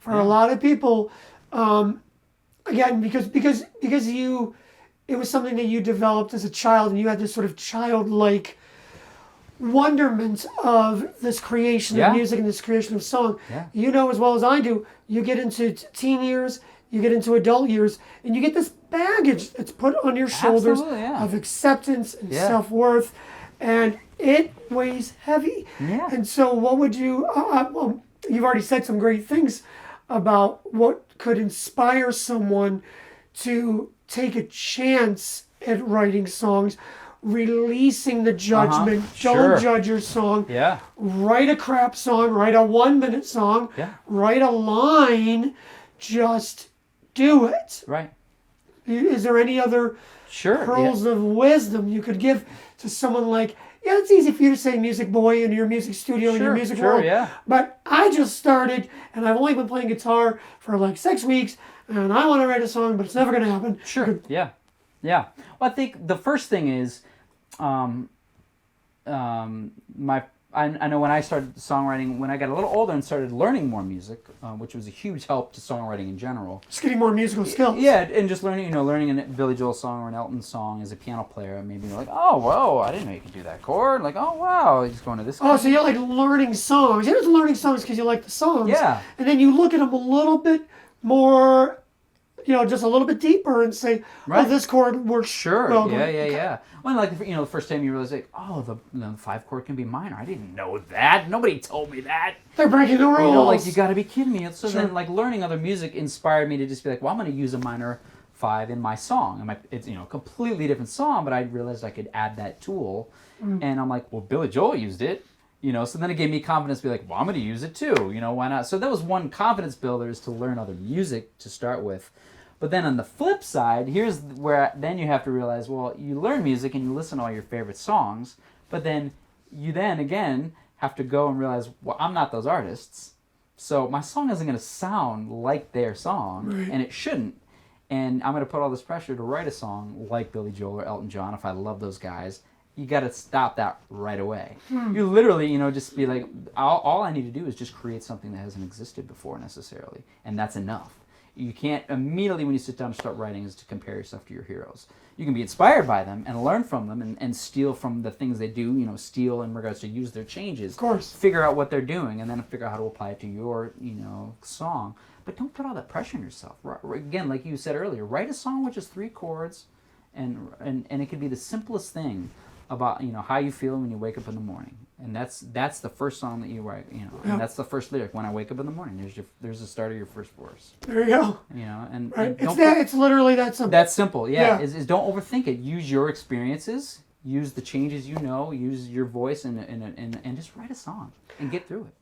For a lot of people, again, because it was something that you developed as a child, and you had this sort of childlike wonderment of this creation of music and this creation of song. Yeah. You know as well as I do, you get into teen years, you get into adult years, and you get this baggage that's put on your shoulders of acceptance and self-worth, and it weighs heavy. Yeah. And so what would you, well, you've already said some great things about what could inspire someone to take a chance at writing songs, releasing the judgment. Don't judge your song. Yeah. Write a crap song, write a 1-minute song, write a line, just do it. Right. Is there any other pearls of wisdom you could give to someone like, yeah, it's easy for you to say music boy in your music studio in your music world. But I just started and I've only been playing guitar for like 6 weeks and I want to write a song, but it's never going to happen. Yeah. Well, I think the first thing is, I know when I started songwriting, when I got a little older and started learning more music, which was a huge help to songwriting in general. Just getting more musical skills. Yeah, and just learning a Billy Joel song or an Elton song as a piano player, maybe like, oh, whoa, I didn't know you could do that chord. Like, oh, wow, he's going to this. Oh, so you're like learning songs. You're just learning songs because you like the songs. Yeah. And then you look at them a little bit more, just a little bit deeper and say, oh, this chord works. Well, yeah. Well, like, the first time you realize, like, oh, the 5 chord can be minor. I didn't know that. Nobody told me that. They're breaking the rules. Like, you got to be kidding me. So then, like, learning other music inspired me to just be like, well, I'm going to use a minor 5 in my song. And it's, a completely different song, but I realized I could add that tool. And I'm like, well, Billy Joel used it. So then it gave me confidence to be like, well, I'm going to use it too. Why not? So that was one confidence builder, is to learn other music to start with. But then on the flip side, here's where then you have to realize, well, you learn music and you listen to all your favorite songs, but then you again have to go and realize, well, I'm not those artists, so my song isn't going to sound like their song, and it shouldn't. And I'm going to put all this pressure to write a song like Billy Joel or Elton John if I love those guys. You got to stop that right away. You literally, just be like, all I need to do is just create something that hasn't existed before necessarily, and that's enough. You can't immediately, when you sit down to start writing, is to compare yourself to your heroes. You can be inspired by them and learn from them and steal from the things they do, steal in regards to use their changes. Of course. Figure out what they're doing and then figure out how to apply it to your, song. But don't put all that pressure on yourself. Again, like you said earlier, write a song with just 3 chords and it can be the simplest thing about, how you feel when you wake up in the morning. And that's the first song that you write, and that's the first lyric. When I wake up in the morning, there's the start of your first verse. There you go. And it's literally that simple. That's simple, is don't overthink it. Use your experiences, use the changes use your voice, and just write a song and get through it.